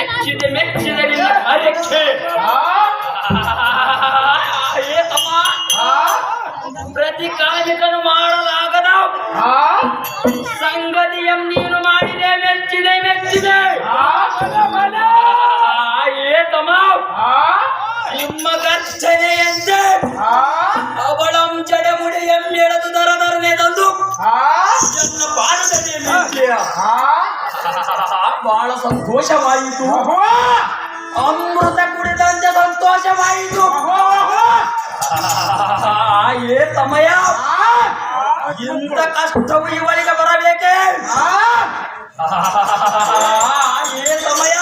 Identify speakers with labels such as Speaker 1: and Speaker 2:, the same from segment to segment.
Speaker 1: ಮೆಚ್ಚಿದೆ ಮೆಚ್ಚಿದೆ ನಿನ್ನ ಕಾರ್ಯಕ್ಕೆ ಏತಮ್ಮ ಪ್ರತಿ ಕಾಲಿಕನು ಮಾಡಲಾಗದ ಸಂಗತಿಯಂ ನೀನು ಮಾಡಿದೆ ಮೆಚ್ಚಿದೆ ಮೆಚ್ಚಿದೆ ಏತಮ್ಮ ನಿಮ್ಮ ಗರ್ಜನೆಯಂತೆ ಅವಳಂ ಜಡಮುಡಿಯಂ ಎಳೆದು ದರದರನೆ ತಂದು ನನ್ನ ಪಾದದಲ್ಲಿ ಮೆಚ್ಚಿಯ ಬಹಳ ಸಂತೋಷವಾಯಿತು ಅಮೃತ ಕುಡಿದಂತೆ ಸಂತೋಷವಾಯಿತು ಏ ತಮಯ ಇಂಥ ಕಷ್ಟವು ಇವಳಿಗೆ ಬರಬೇಕೆ ಏ ತಮಯ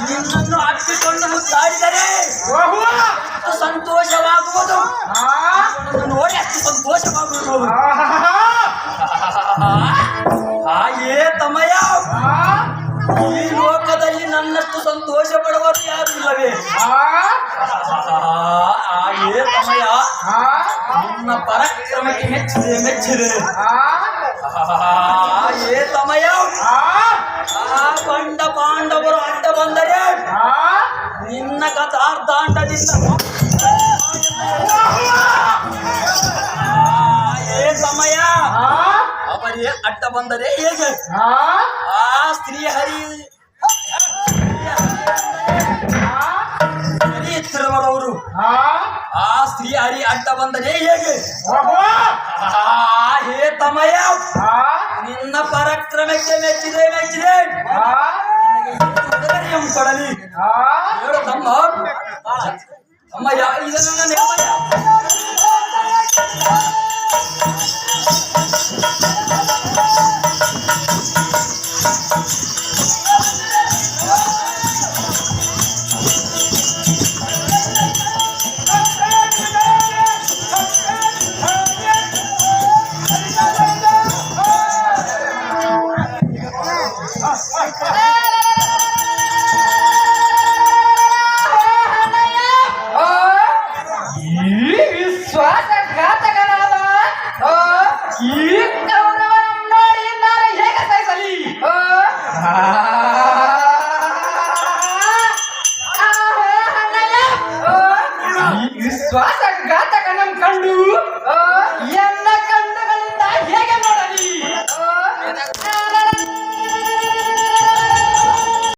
Speaker 1: ನಿನ್ನನ್ನು ಅಪ್ಪಿಕೊಂಡು ಮುದ್ದಾಡಿದರೆ ಅಷ್ಟು ಸಂತೋಷವಾಗುವುದು ನೋಡಿ ಅಷ್ಟು ಸಂತೋಷವಾಗುವುದು ಏ ತಮಯ ಈ ಲೋಕದಲ್ಲಿ ನನ್ನಷ್ಟು ಸಂತೋಷ ಪಡುವರು ಯಾರು ಇಲ್ಲವೇ ಏ ತಮಯ ನಿನ್ನ ಪರಾಕ್ರಮಕ್ಕೆ ಮೆಚ್ಚಿದೆ ಮೆಚ್ಚಿದೆ ಏ ತಮಯ ಬಂಡ ಪಾಂಡವರು ಅಡ್ಡ ಬಂದರೆ ನಿನ್ನ ಕಥಾರ್ಧಾಂಡದಿಂದ ಏ ತಮಯ ಅವರೇ ಅಡ್ಡ ಬಂದರೆ ಹೇಗೆ ಆ ಸ್ತ್ರೀ ಹರಿಯತ್ತಿರುವವರು ಆ ಸ್ತ್ರೀ ಹರಿ ಅಡ್ಡ ಬಂದರೆ ಹೇಗೆ ಹೇ ತಮಯ ನಿನ್ನ ಪರಾಕ್ರಮಕ್ಕೆ ಮೆಚ್ಚಿದೆ ಮೆಚ್ಚಿದೆ ಕೊಡಲಿ ಹೇಳು ತಮ್ಮ ಅಮ್ಮಯ್ಯ ಇದನ್ನ ನೆಮ್ಮಯ್ಯ
Speaker 2: ವಿಶ್ವಾಸಘಾತಕನಂ ಕಂಡು